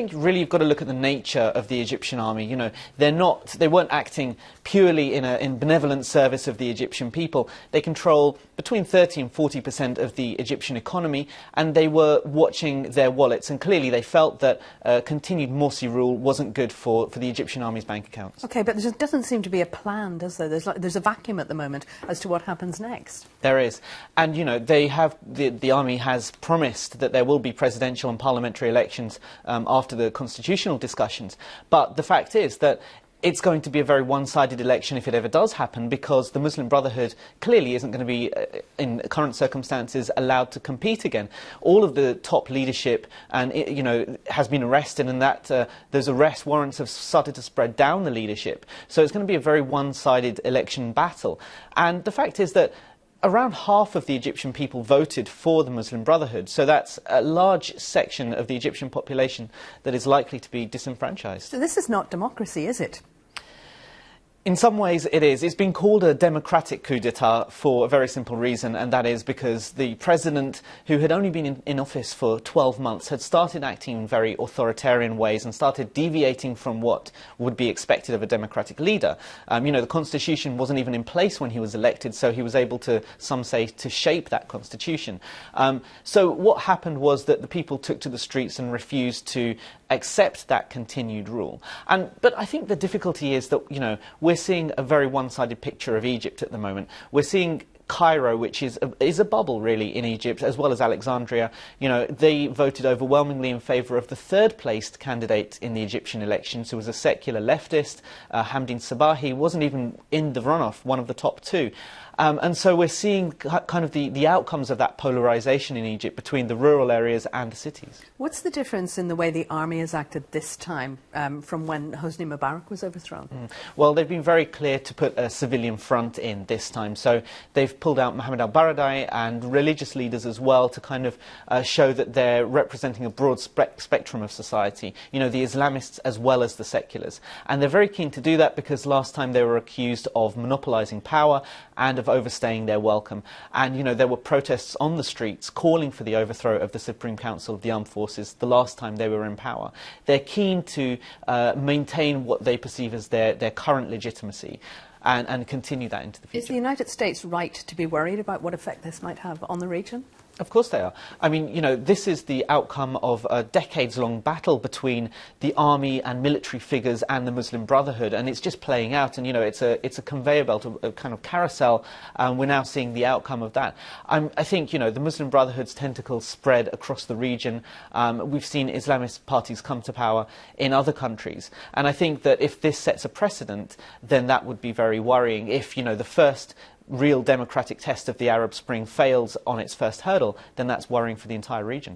I think really you've got to look at the nature of the Egyptian army. You know, they weren't acting purely in benevolent service of the Egyptian people. They control between 30 and 40% of the Egyptian economy, and they were watching their wallets, and clearly they felt that continued Morsi rule wasn't good for the Egyptian army's bank accounts. Okay, but there doesn't seem to be a plan, does there? There's a vacuum at the moment as to what happens next. There is. And, you know, the army has promised that there will be presidential and parliamentary elections after the constitutional discussions. But the fact is that it's going to be a very one-sided election if it ever does happen, because the Muslim Brotherhood clearly isn't going to be, in current circumstances, allowed to compete again. All of the top leadership has been arrested, and that those arrest warrants have started to spread down the leadership. So it's going to be a very one-sided election battle. And the fact is that around half of the Egyptian people voted for the Muslim Brotherhood, so that's a large section of the Egyptian population that is likely to be disenfranchised. So this is not democracy, is it? In some ways it is. It's been called a democratic coup d'etat for a very simple reason, and that is because the president, who had only been in office for 12 months, had started acting in very authoritarian ways and started deviating from what would be expected of a democratic leader. You know, the constitution wasn't even in place when he was elected, so he was able to, some say, to shape that constitution. So what happened was that the people took to the streets and refused to accept that continued rule. But I think the difficulty is that, you know, we're seeing a very one-sided picture of Egypt at the moment. We're seeing Cairo, which is a bubble really in Egypt, as well as Alexandria. You know, they voted overwhelmingly in favour of the third-placed candidate in the Egyptian elections, who was a secular leftist. Hamdin Sabahi wasn't even in the runoff, one of the top two. And so we're seeing kind of the outcomes of that polarisation in Egypt between the rural areas and the cities. What's the difference in the way the army has acted this time from when Hosni Mubarak was overthrown? Well, they've been very clear to put a civilian front in this time. So they've pulled out Mohammed al-Baradei and religious leaders as well to kind of show that they're representing a broad spectrum of society. You know, the Islamists as well as the seculars. And they're very keen to do that because last time they were accused of monopolising power and of overstaying their welcome. And, you know, there were protests on the streets calling for the overthrow of the Supreme Council of the Armed Forces the last time they were in power. They're keen to maintain what they perceive as their current legitimacy and continue that into the future. Is the United States right to be worried about what effect this might have on the region? Of course they are. I mean, you know, this is the outcome of a decades-long battle between the army and military figures and the Muslim Brotherhood, and it's just playing out. And, you know, it's a conveyor belt, a kind of carousel. We're now seeing the outcome of that. I think, you know, the Muslim Brotherhood's tentacles spread across the region. We've seen Islamist parties come to power in other countries. And I think that if this sets a precedent, then that would be very worrying. If, you know, the first real democratic test of the Arab Spring fails on its first hurdle, then that's worrying for the entire region.